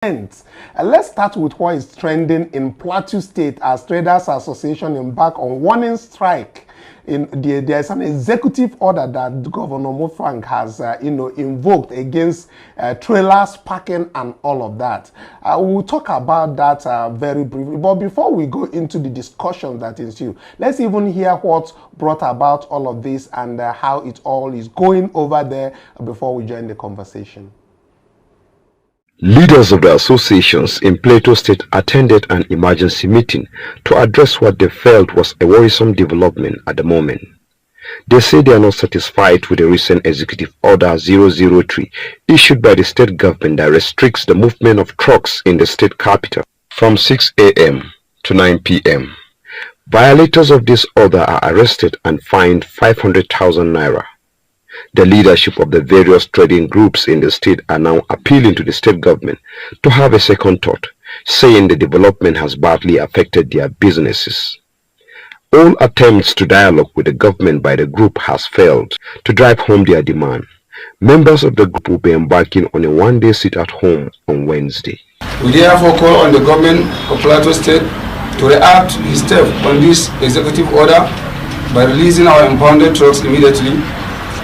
Let's start with what is trending in Plateau State as Traders Association embark on warning strike. There's an executive order that Governor Mofang has, invoked against trailers parking and all of that. We'll talk about that very briefly. But before we go into the discussion that ensues, let's even hear what brought about all of this and how it all is going over there before we join the conversation. Leaders of the associations in Plateau State attended an emergency meeting to address what they felt was a worrisome development at the moment. They say they are not satisfied with the recent Executive Order 003 issued by the state government that restricts the movement of trucks in the state capital from 6 a.m. to 9 p.m. Violators of this order are arrested and fined 500,000 naira. The leadership of the various trading groups in the state are now appealing to the state government to have a second thought, saying the development has badly affected their businesses. All attempts to dialogue with the government by the group has failed to drive home their demand. Members of the group will be embarking on a one-day sit-at-home on Wednesday. We therefore call on the government of Plateau State to react to his step on this executive order by releasing our impounded trucks immediately,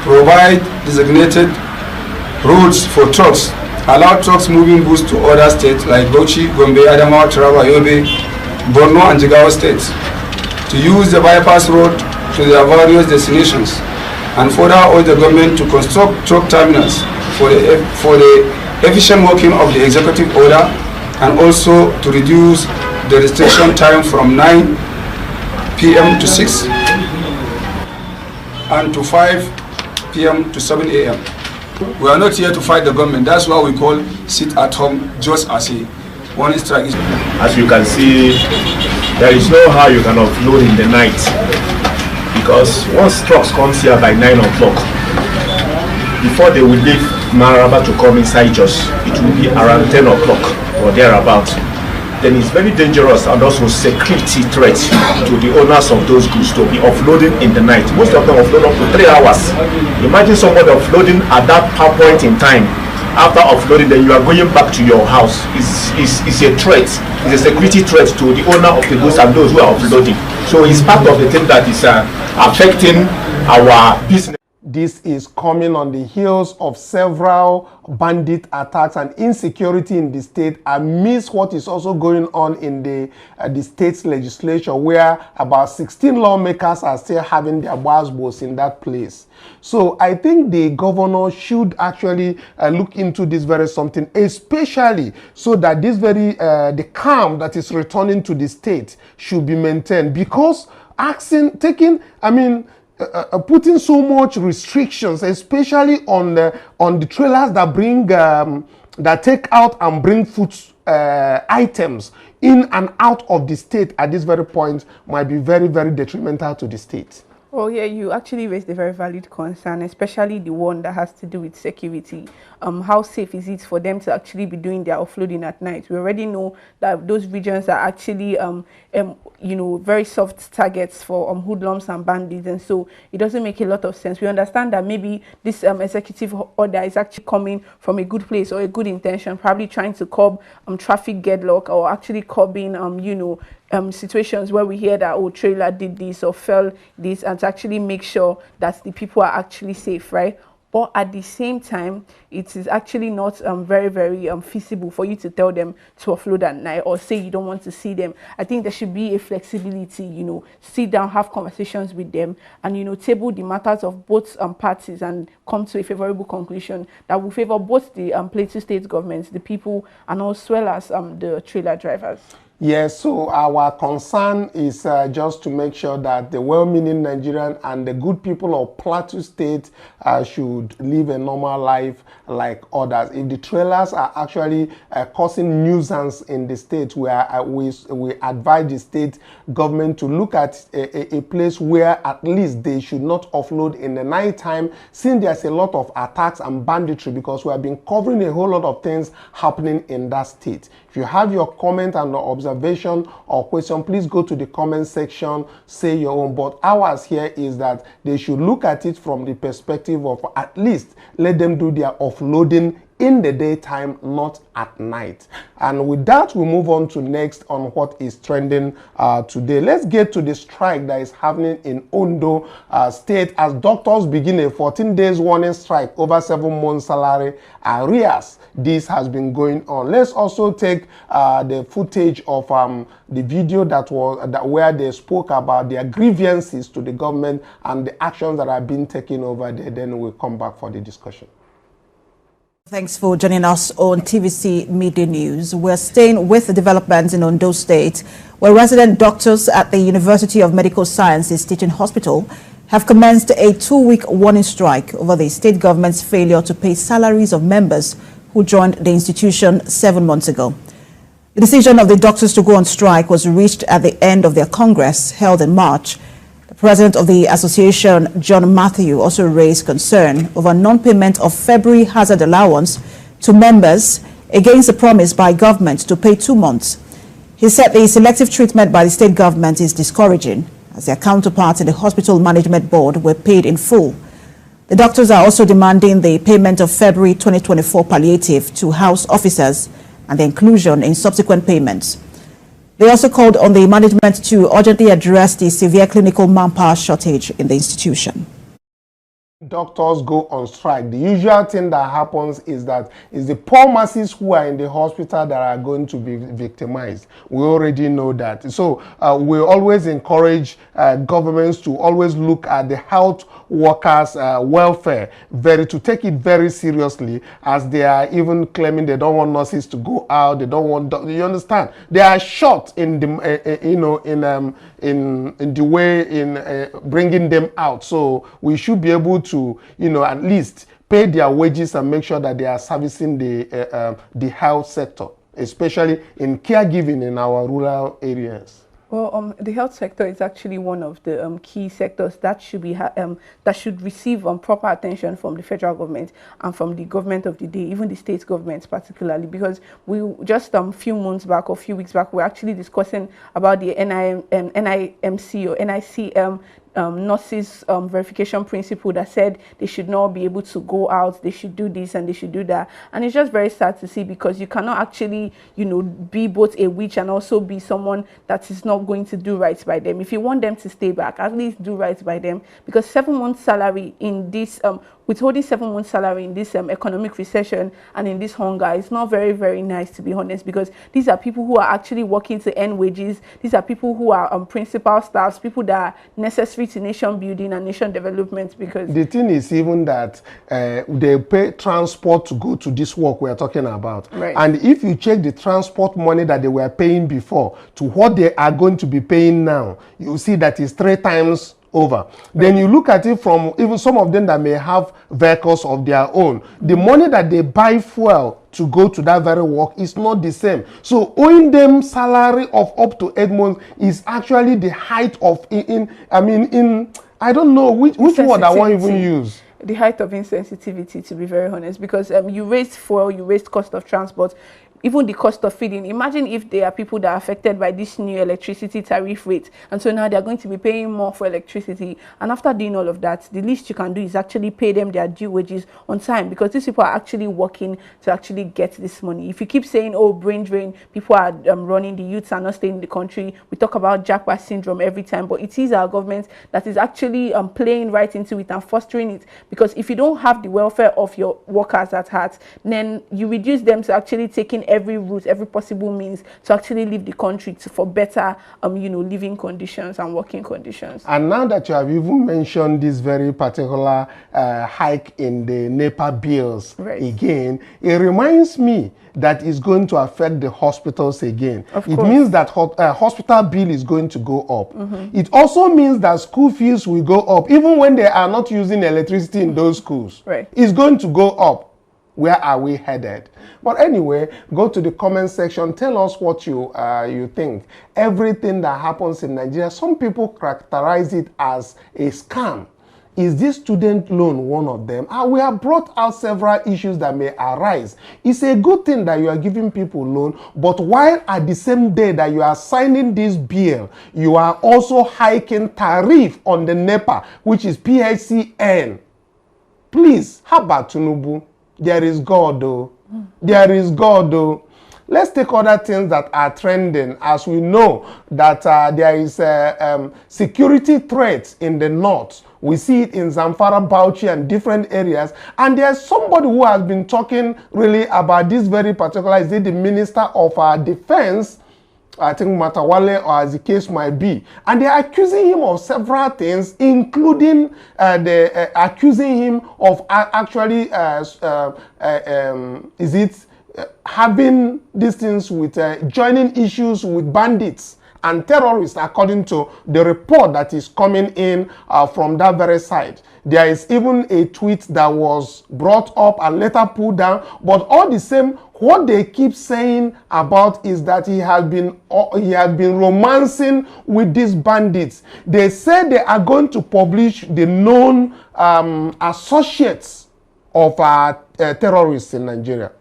provide designated routes for trucks, allow trucks moving goods to other states like Bauchi, Gombe, Adamawa, Taraba, Yobe, Borno and Jigawa states to use the bypass road to their various destinations, and further urge the government to construct truck terminals for the efficient working of the executive order, and also to reduce the restriction time from 9 p.m. to 6 and to 5 p.m. to 7 a.m. We are not here to fight the government. That's why we call sit at home just as a warning strike. As you can see, there is no how you can offload in the night, because once trucks comes here by 9 o'clock, before they will leave Maraba to come inside Jos, it will be around 10 o'clock or thereabout. Then it's very dangerous and also security threat to the owners of those goods to be offloading in the night. Most of them offload up to 3 hours. Imagine somebody offloading at that point in time. After offloading, then you are going back to your house. It's a threat. It's a security threat to the owner of the goods and those who are offloading. So it's part of the thing that is affecting our business. This is coming on the heels of several bandit attacks and insecurity in the state amidst what is also going on in the state's legislature, where about 16 lawmakers are still having their boss in that place. So I think the governor should actually look into this very something, especially so that this very the calm that is returning to the state should be maintained, because putting so much restrictions, especially on the trailers that bring that take out and bring food items in and out of the state at this very point, might be very, very detrimental to the state. Well, yeah, you actually raised a very valid concern, especially the one that has to do with security. How safe is it for them to actually be doing their offloading at night? We already know that those regions are actually, very soft targets for hoodlums and bandits, and so it doesn't make a lot of sense. We understand that maybe this executive order is actually coming from a good place or a good intention, probably trying to curb traffic gridlock, or actually curbing, situations where we hear that, oh, trailer did this or fell this, and to actually make sure that the people are actually safe, right? But at the same time, it is actually not very, very feasible for you to tell them to offload at night or say you don't want to see them. I think there should be a flexibility, sit down, have conversations with them, and, table the matters of both parties and come to a favorable conclusion that will favor both the Plateau State governments, the people, and as well as the trailer drivers. Yes, so our concern is just to make sure that the well-meaning Nigerian and the good people of Plateau State should live a normal life like others. If the trailers are actually causing nuisance in the state, we advise the state government to look at a place where at least they should not offload in the night time, since there's a lot of attacks and banditry, because we have been covering a whole lot of things happening in that state. If you have your comment and observation or question, please go to the comment section, say your own. But ours here is that they should look at it from the perspective of at least let them do their offloading in the daytime, not at night. And with that, we move on to next on what is trending today. Let's get to the strike that is happening in Ondo state as doctors begin a 14 days warning strike over 7 months salary arrears. This has been going on. Let's also take the footage of the video where they spoke about their grievances to the government and the actions that are being taken over there. Then we'll come back for the discussion. Thanks for joining us on TVC Media News. We're staying with the developments in Ondo State, where resident doctors at the University of Medical Sciences Teaching Hospital have commenced a 2-week warning strike over the state government's failure to pay salaries of members who joined the institution 7 months ago. The decision of the doctors to go on strike was reached at the end of their congress held in March. The president of the association, John Matthew, also raised concern over non-payment of February hazard allowance to members against the promise by government to pay 2 months. He said the selective treatment by the state government is discouraging, as their counterparts in the hospital management board were paid in full. The doctors are also demanding the payment of February 2024 palliative to house officers and the inclusion in subsequent payments. They also called on the management to urgently address the severe clinical manpower shortage in the institution. Doctors go on strike. The usual thing that happens is that it's the poor masses who are in the hospital that are going to be victimized. We already know that. So we always encourage governments to always look at the health workers' welfare, to take it very seriously, as they are even claiming they don't want nurses to go out. They don't want. You understand? They are short in the in the way in bringing them out. So we should be able to, at least pay their wages and make sure that they are servicing the health sector, especially in caregiving in our rural areas. Well, the health sector is actually one of the key sectors that should be that should receive proper attention from the federal government and from the government of the day, even the state governments particularly, because we just few months back or few weeks back, we're actually discussing about the NIMC or NICM nurses verification principle that said they should not be able to go out, they should do this and they should do that. And it's just very sad to see, because you cannot actually, be both a witch and also be someone that is not going to do right by them. If you want them to stay back, at least do right by them, because 7 months salary in this withholding 7 months salary in this economic recession and in this hunger is not very, very nice, to be honest, because these are people who are actually working to earn wages. These are people who are principal staffs, people that are necessary to nation building and nation development. Because the thing is even that they pay transport to go to this work we are talking about. Right. And if you check the transport money that they were paying before to what they are going to be paying now, you see that is 3 times over. Right. Then you look at it from even some of them that may have vehicles of their own. The money that they buy fuel to go to that very work is not the same. So owing them salary of up to 8 months is actually the height of I don't know which word I won't even use. The height of insensitivity, to be very honest, because you raised fuel, you raised cost of transport, even the cost of feeding. Imagine if there are people that are affected by this new electricity tariff rate, and so now they're going to be paying more for electricity. And after doing all of that, the least you can do is actually pay them their due wages on time, because these people are actually working to actually get this money. If you keep saying, oh, brain drain, people are running, the youths are not staying in the country, we talk about Jackpot syndrome every time, but it is our government that is actually playing right into it and fostering it. Because if you don't have the welfare of your workers at heart, then you reduce them to actually taking every route, every possible means to actually leave the country for better, living conditions and working conditions. And now that you have even mentioned this very particular hike in the NEPA bills, right, again, it reminds me that is going to affect the hospitals again. It means that hospital bill is going to go up. Mm-hmm. It also means that school fees will go up, even when they are not using electricity in those schools. Right. It's going to go up. Where are we headed? But anyway, go to the comment section. Tell us what you think. Everything that happens in Nigeria, some people characterize it as a scam. Is this student loan one of them? We have brought out several issues that may arise. It's a good thing that you are giving people loan, but while at the same day that you are signing this bill, you are also hiking tariff on the NEPA, which is PHCN. Please, how about Tinubu? there is God, though. There is God, though. Let's take other things that are trending, as we know that there is security threats in the north. We see it in Zamfara, Bauchi, and different areas. And there's somebody who has been talking really about this very particular, is it the Minister of Defense, I think Matawale, or as the case might be. And they're accusing him of several things, including accusing him of actually, is it having these things with joining issues with bandits and terrorists, according to the report that is coming in from that very side. There is even a tweet that was brought up and later pulled down, but all the same, what they keep saying about is that he has been romancing with these bandits. They say they are going to publish the known associates of terrorists in Nigeria.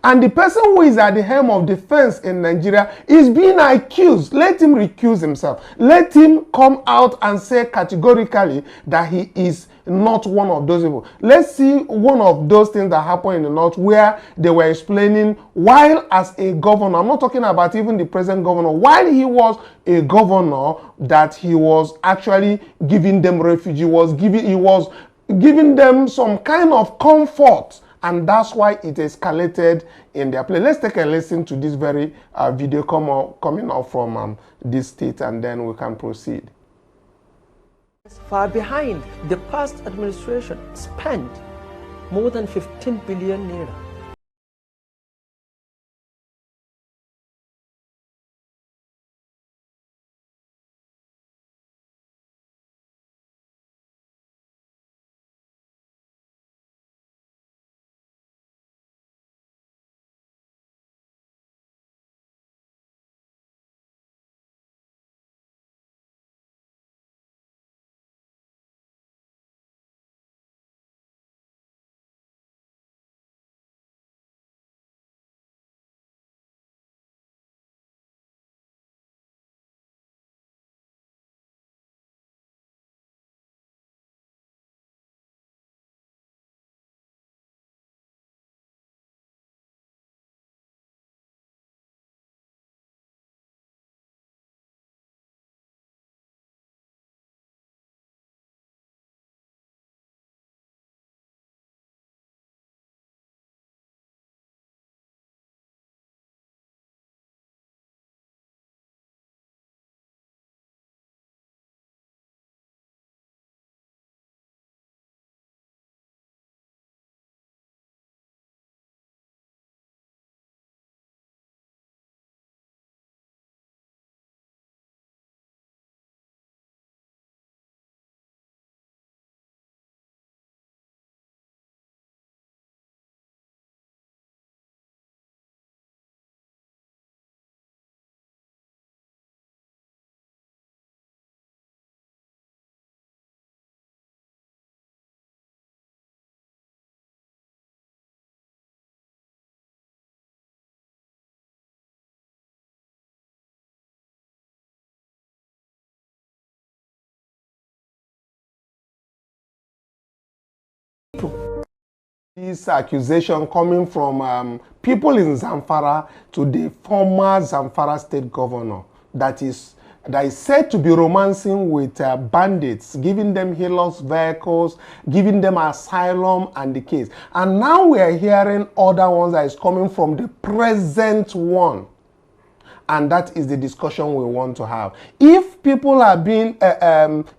And the person who is at the helm of defense in Nigeria is being accused. Let him recuse himself. Let him come out and say categorically that he is not one of those people. Let's see one of those things that happened in the north, where they were explaining, while as a governor, I'm not talking about even the present governor, while he was a governor, that he was actually giving them refuge. He was giving them some kind of comfort. And that's why it escalated in their place. Let's take a listen to this very video coming up from this state, and then we can proceed. Far behind, the past administration spent more than 15 billion naira. This accusation coming from people in Zamfara to the former Zamfara state governor that is said to be romancing with bandits, giving them Hilux vehicles, giving them asylum and the case. And now we are hearing other ones that is coming from the present one. And that is the discussion we want to have. If people are being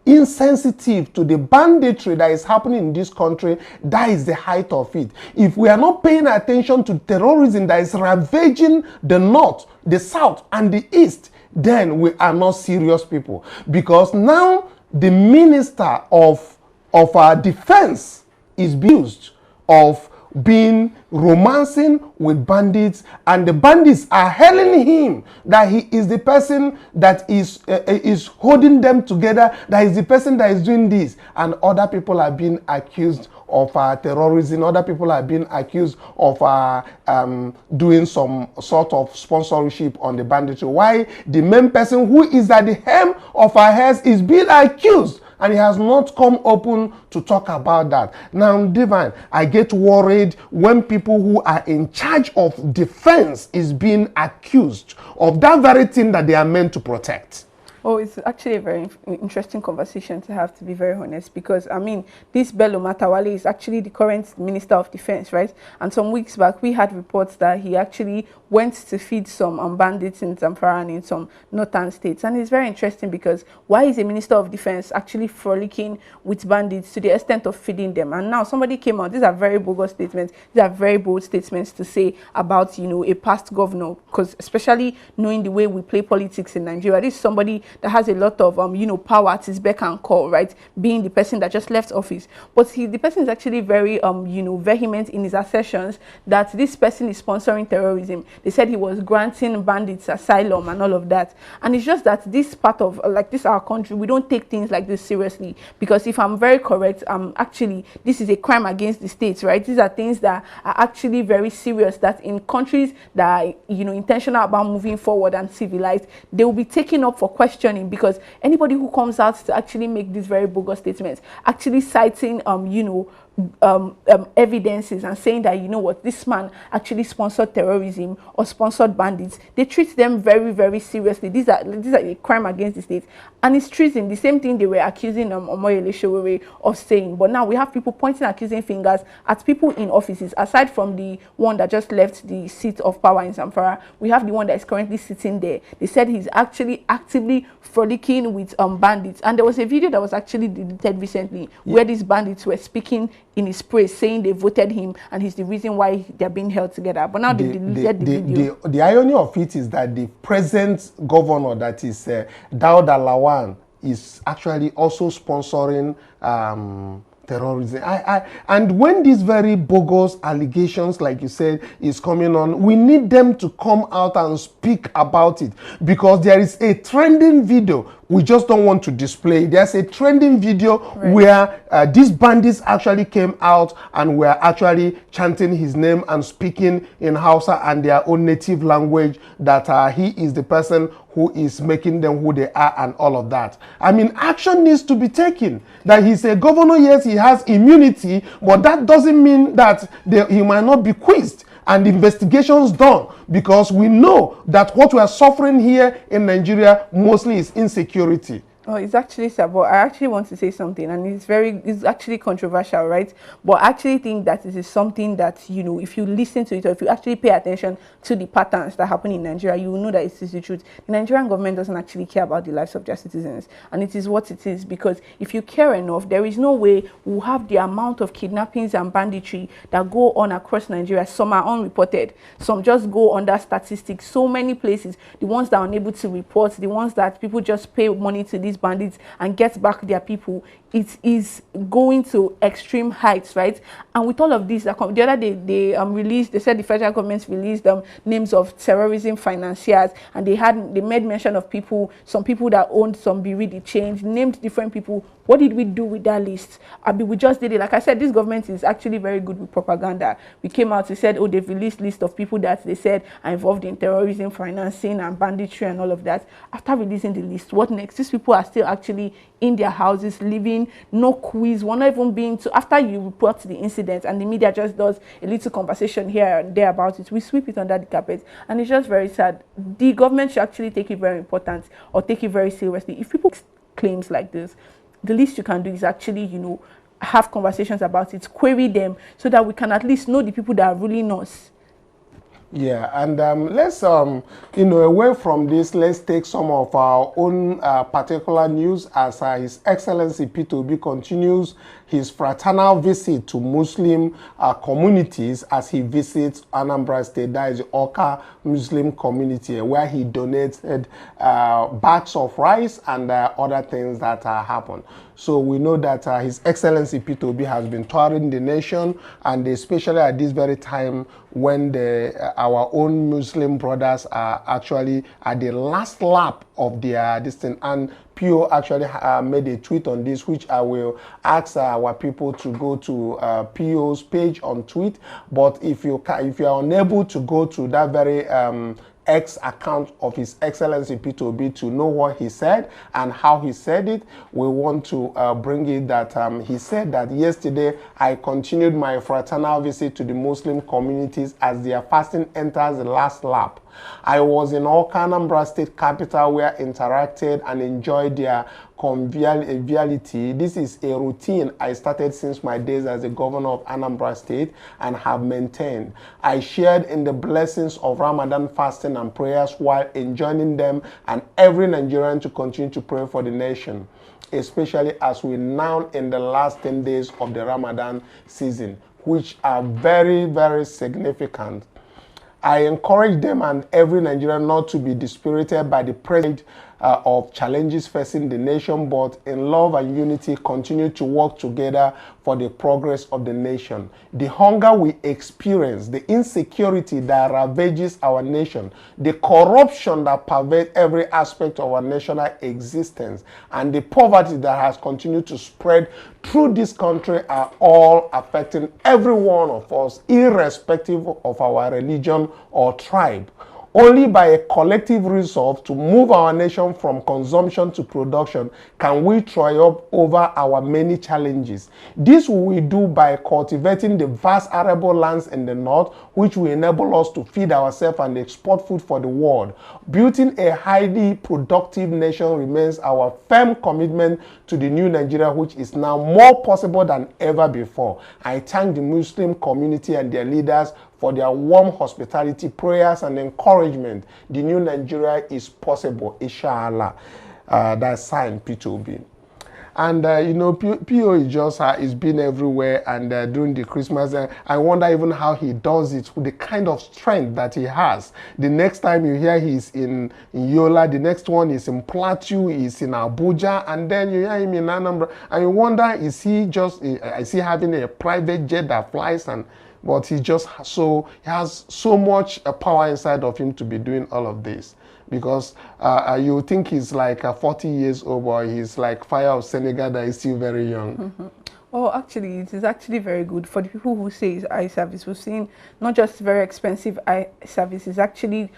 insensitive to the banditry that is happening in this country, that is the height of it. If we are not paying attention to terrorism that is ravaging the north, the south, and the east, then we are not serious people. Because now the minister of our defense is abused of being romancing with bandits, and the bandits are hailing him that he is the person that is holding them together, that is the person that is doing this, and other people are being accused of terrorism. Other people are being accused of doing some sort of sponsorship on the banditry. Why the main person who is at the helm of our heads is being accused and he has not come open to talk about that. Now, Divine, I get worried when people who are in charge of defense is being accused of that very thing that they are meant to protect. Oh, it's actually a very interesting conversation to have, to be very honest, because, I mean, this Bello Matawale is actually the current Minister of Defense, right? And some weeks back, we had reports that he actually went to feed some bandits in Zamfara and in some northern states. And it's very interesting because why is a Minister of Defense actually frolicking with bandits to the extent of feeding them? And now somebody came out, these are very bogus statements, these are very bold statements to say about, you know, a past governor, because especially knowing the way we play politics in Nigeria, this is somebody that has a lot of, you know, power at his beck and call, right? Being the person that just left office. But the person is actually very, you know, vehement in his assertions that this person is sponsoring terrorism. They said he was granting bandits asylum and all of that. And it's just that this part of, like, this our country, we don't take things like this seriously. Because if I'm very correct, actually, this is a crime against the state, right? These are things that are actually very serious, that in countries that are, you know, intentional about moving forward and civilized, they will be taken up for questioning, because anybody who comes out to actually make these very bogus statements, actually citing, you know, evidences and saying that, you know what, this man actually sponsored terrorism or sponsored bandits, they treat them very, very seriously. These are a crime against the state, and it's treason. The same thing they were accusing Omoyele Sowore of saying. But now we have people pointing accusing fingers at people in offices. Aside from the one that just left the seat of power in Zamfara, we have the one that is currently sitting there. They said he's actually actively frolicking with bandits, and there was a video that was actually deleted recently where these bandits were speaking in his praise, saying they voted him and he's the reason why they're being held together. But now they deleted the video. The irony of it is that the present governor, that is Dauda Lawan, is actually also sponsoring terrorism. And when these very bogus allegations, like you said, is coming on, we need them to come out and speak about it, because there is a trending video. We just don't want to display. There's a trending video where these bandits actually came out and were actually chanting his name and speaking in Hausa and their own native language, that he is the person who is making them who they are and all of that. I mean, action needs to be taken. That he's a governor, yes, he has immunity, but that doesn't mean that he might not be quizzed and investigations done, because we know that what we are suffering here in Nigeria mostly is insecurity. Oh, it's actually sad, but I actually want to say something, and it's actually controversial, right? But I actually think that it is something that, you know, if you listen to it, or if you actually pay attention to the patterns that happen in Nigeria, you will know that it is the truth. The Nigerian government doesn't actually care about the lives of their citizens, and it is what it is, because if you care enough, there is no way we'll have the amount of kidnappings and banditry that go on across Nigeria. Some are unreported, some just go under statistics. So many places, the ones that are unable to report, the ones that people just pay money to these bandits and get back their people, it is going to extreme heights, right? And with all of this, the other day they said the federal government released names of terrorism financiers, and they made mention of people, some people that owned some Biridi Change, named different people. What did we do with that list? I mean, we just did it. Like I said, this government is actually very good with propaganda. We came out, we said, oh, they've released list of people that they said are involved in terrorism, financing, and banditry and all of that. After releasing the list, what next? These people are still actually in their houses, living, no quiz. We're not even being to, after you report the incident and the media just does a little conversation here and there about it, we sweep it under the carpet. And it's just very sad. The government should actually take it very important, or take it very seriously. If people claims like this, the least you can do is actually, you know, have conversations about it, query them, so that we can at least know the people that are ruling us. Yeah, and let's, you know, away from this, let's take some of our own particular news as His Excellency P2B continues his fraternal visit to Muslim communities as he visits Anambra State, that is the Oka Muslim community, where he donated bags of rice and other things that happened. So we know that His Excellency P2B has been touring the nation, and especially at this very time when our own Muslim brothers are actually at the last lap of their distance. And PO actually made a tweet on this, which I will ask our people to go to PO's page on tweet. But if you are unable to go to that very X account of His Excellency P2B to know what he said and how he said it. We want to bring it that he said that yesterday I continued my fraternal visit to the Muslim communities as their fasting enters the last lap. I was in Anambra State capital where I interacted and enjoyed their conviviality. This is a routine I started since my days as the governor of Anambra State and have maintained. I shared in the blessings of Ramadan fasting and prayers while enjoining them and every Nigerian to continue to pray for the nation, especially as we now in the last 10 days of the Ramadan season, which are very, very significant. I encourage them and every Nigerian not to be dispirited by the present of challenges facing the nation, but in love and unity continue to work together for the progress of the nation. The hunger we experience, the insecurity that ravages our nation, the corruption that pervades every aspect of our national existence, and the poverty that has continued to spread through this country are all affecting every one of us, irrespective of our religion or tribe. Only by a collective resolve to move our nation from consumption to production can we triumph over our many challenges. This we do by cultivating the vast arable lands in the north, which will enable us to feed ourselves and export food for the world. Building a highly productive nation remains our firm commitment to the new Nigeria, which is now more possible than ever before. I thank the Muslim community and their leaders for their warm hospitality, prayers, and encouragement. The new Nigeria is possible, inshallah. That's signed P2B. And you know, PO is just is been everywhere, and during the Christmas, I wonder even how he does it with the kind of strength that he has. The next time you hear he's in Yola, the next one is in Plateau, he's in Abuja, and then you hear him in Anambra, and you wonder, is he having a private jet that flies? But he has so much power inside of him to be doing all of this, because you think he's like 40 years old, but he's like Fire of Senegal that is still very young. Mm-hmm. Oh, actually, it is actually very good for the people who say it's eye service. We've seen not just very expensive eye service, it's actually,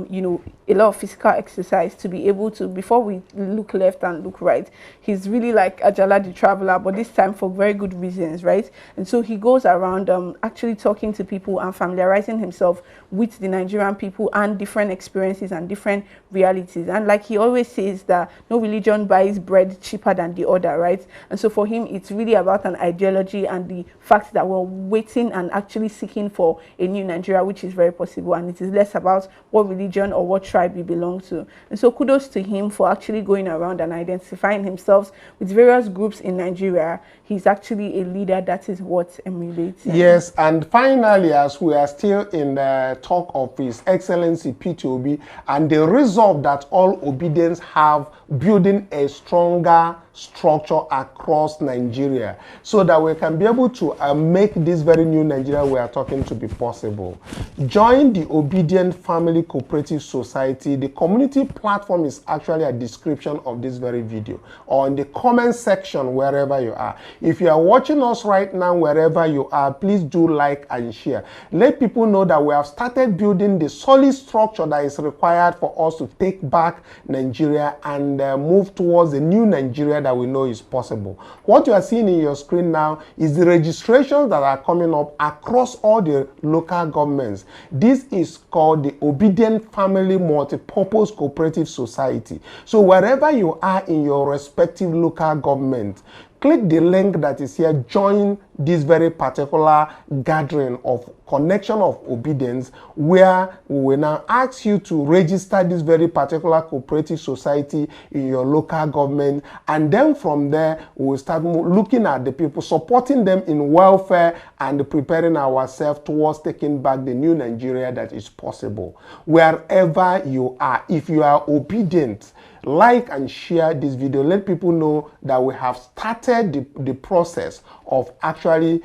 you know, a lot of physical exercise to be able to, before we look left and look right. He's really like Ajala the Traveler, but this time for very good reasons, right? And so he goes around actually talking to people and familiarizing himself with the Nigerian people and different experiences and different realities. And like he always says that no religion buys bread cheaper than the other, right? And so for him, it's really about an ideology and the fact that we're waiting and actually seeking for a new Nigeria, which is very possible, and it is less about what religion or what tribe you belong to. And so kudos to him for actually going around and identifying himself with various groups in Nigeria. He's actually a leader that is what emulates him. Yes, and finally, as we are still in the talk of His Excellency P2B and the resolve that all Obedients have, building a stronger structure across Nigeria so that we can be able to make this very new Nigeria we are talking to be possible. Join the Obidient Family Cooperative Society. The community platform is actually a description of this very video, or in the comment section wherever you are. If you are watching us right now wherever you are, please do like and share. Let people know that we have started building the solid structure that is required for us to take back Nigeria and move towards the new Nigeria that we know is possible. What you are seeing in your screen now is the registrations that are coming up across all the local governments. This is called the Obidient Family Multipurpose Cooperative Society. So wherever you are in your respective local government, click the link that is here, join this very particular gathering of connection of obedience, where we will now ask you to register this very particular cooperative society in your local government. And then from there, we will start looking at the people, supporting them in welfare and preparing ourselves towards taking back the new Nigeria that is possible. Wherever you are, if you are obedient, like and share this video. Let people know that we have started the process of actually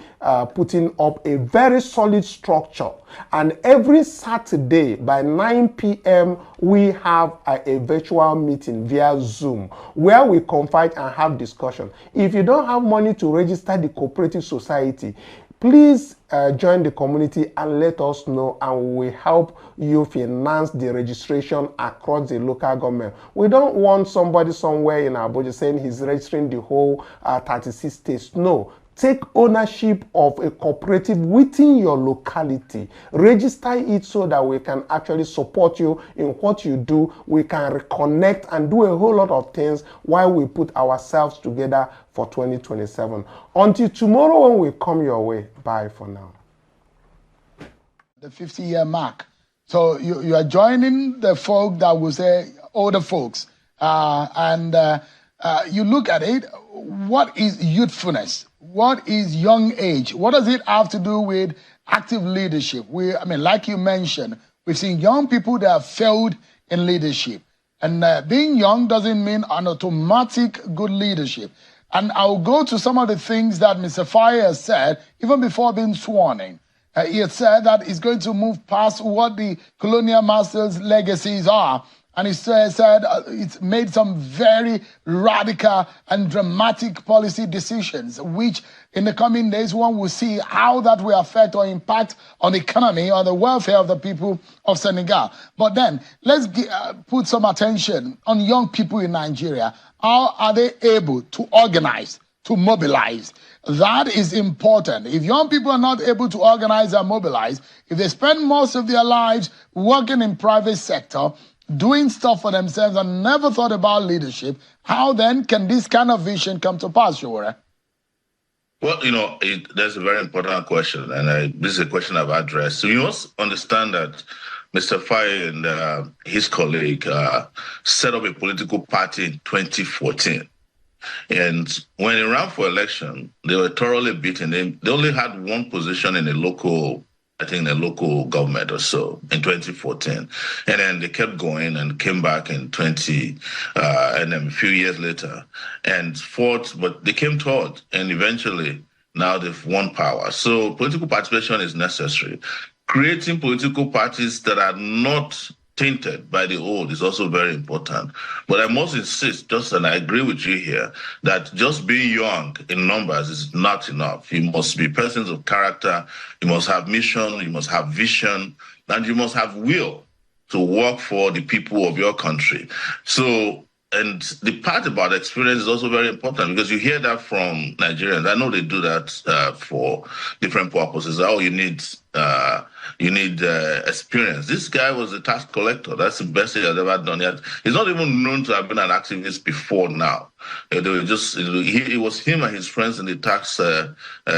putting up a very solid structure. And every Saturday by 9 p.m. we have a virtual meeting via Zoom where we confide and have discussion. If you don't have money to register the cooperative society, Please join the community and let us know, and we will help you finance the registration across the local government. We don't want somebody somewhere in Abuja saying he's registering the whole 36 states. No. Take ownership of a cooperative within your locality. Register it so that we can actually support you in what you do. We can reconnect and do a whole lot of things while we put ourselves together for 2027. Until tomorrow when we come your way, bye for now. The 50-year mark. So you are joining the folk that will say older folks. You look at it, what is youthfulness? What is young age? What does it have to do with active leadership? Like you mentioned, we've seen young people that have failed in leadership. And being young doesn't mean an automatic good leadership. And I'll go to some of the things that Mr. Fire said, even before being sworn in. He had said that he's going to move past what the colonial masters' legacies are. And he said it's made some very radical and dramatic policy decisions, which in the coming days, one will see how that will affect or impact on the economy or the welfare of the people of Senegal. But then let's put some attention on young people in Nigeria. How are they able to organize, to mobilize? That is important. If young people are not able to organize and mobilize, if they spend most of their lives working in private sector, doing stuff for themselves and never thought about leadership, how then can this kind of vision come to pass, Shura? Well, that's a very important question, and this is a question I've addressed. So you must understand that Mr. Faye and his colleague set up a political party in 2014. And when he ran for election, they were thoroughly beaten. They only had one position in a local government or so in 2014. And then they kept going and came back in and then a few years later and fought, but they came third. And eventually now they've won power. So political participation is necessary. Creating political parties that are not tainted by the old is also very important. But I must insist, and I agree with you here, that just being young in numbers is not enough. You must be persons of character, you must have mission, you must have vision, and you must have will to work for the people of your country. So, and the part about experience is also very important because you hear that from Nigerians. I know they do that for different purposes. Oh, you need experience. This guy was a tax collector. That's the best he has ever done. He's not even known to have been an activist before now. They were just, it was him and his friends in the tax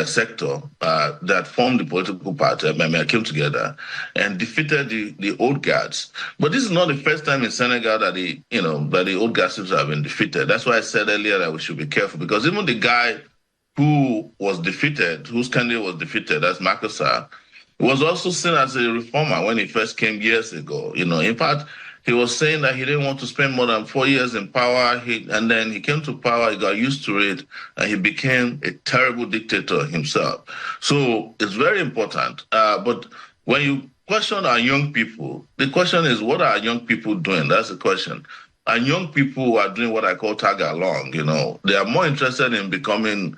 sector that formed the political party. I came together and defeated the old guards. But this is not the first time in Senegal that the old guards seems to have been defeated. That's why I said earlier that we should be careful, because even the guy who was defeated, whose candidate was defeated, that's Makasa, was also seen as a reformer when he first came years ago. In fact, he was saying that he didn't want to spend more than 4 years in power. And then he came to power, he got used to it, and he became a terrible dictator himself. So it's very important. But when you question our young people, the question is, what are young people doing? That's the question. And young people are doing what I call tag along. They are more interested in becoming,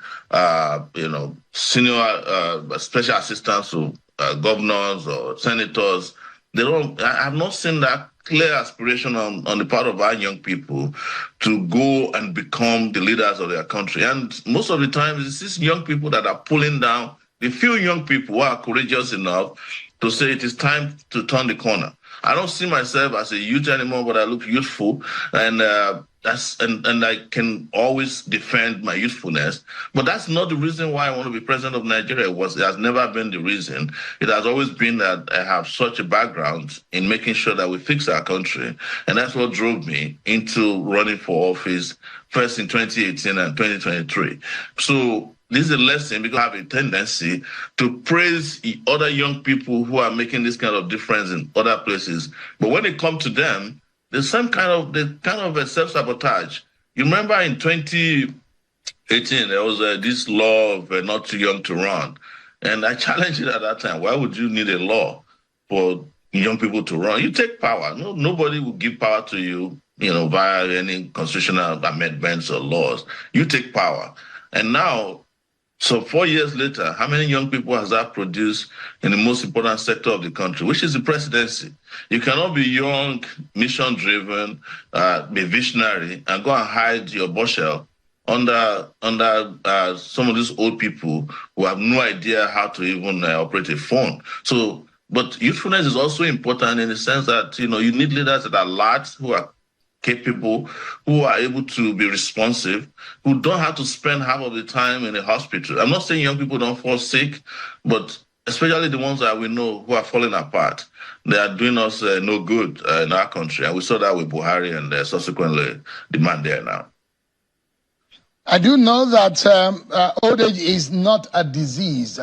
senior special assistants to governors or senators. I have not seen that clear aspiration on the part of our young people to go and become the leaders of their country. And most of the time, it's these young people that are pulling down the few young people who are courageous enough to say it is time to turn the corner. I don't see myself as a youth anymore, but I look youthful, and I can always defend my youthfulness. But that's not the reason why I want to be president of Nigeria. It has never been the reason. It has always been that I have such a background in making sure that we fix our country, and that's what drove me into running for office first in 2018 and 2023. So this is a lesson, because I have a tendency to praise other young people who are making this kind of difference in other places. But when it comes to them, there's some kind of a self-sabotage. You remember in 2018, there was this law of not too young to run. And I challenged it at that time. Why would you need a law for young people to run? You take power. Nobody will give power to you, via any constitutional amendments or laws. You take power. And now, So 4 years later, how many young people has that produced in the most important sector of the country, which is the presidency? You cannot be young, mission-driven, be visionary, and go and hide your bushel under some of these old people who have no idea how to even operate a phone. So, but youthfulness is also important in the sense that, you need leaders that are large, who are capable, who are able to be responsive, who don't have to spend half of the time in a hospital. I'm not saying young people don't fall sick, but especially the ones that we know who are falling apart. They are doing us no good in our country. And we saw that with Buhari and subsequently the man there now. I do know that old age is not a disease.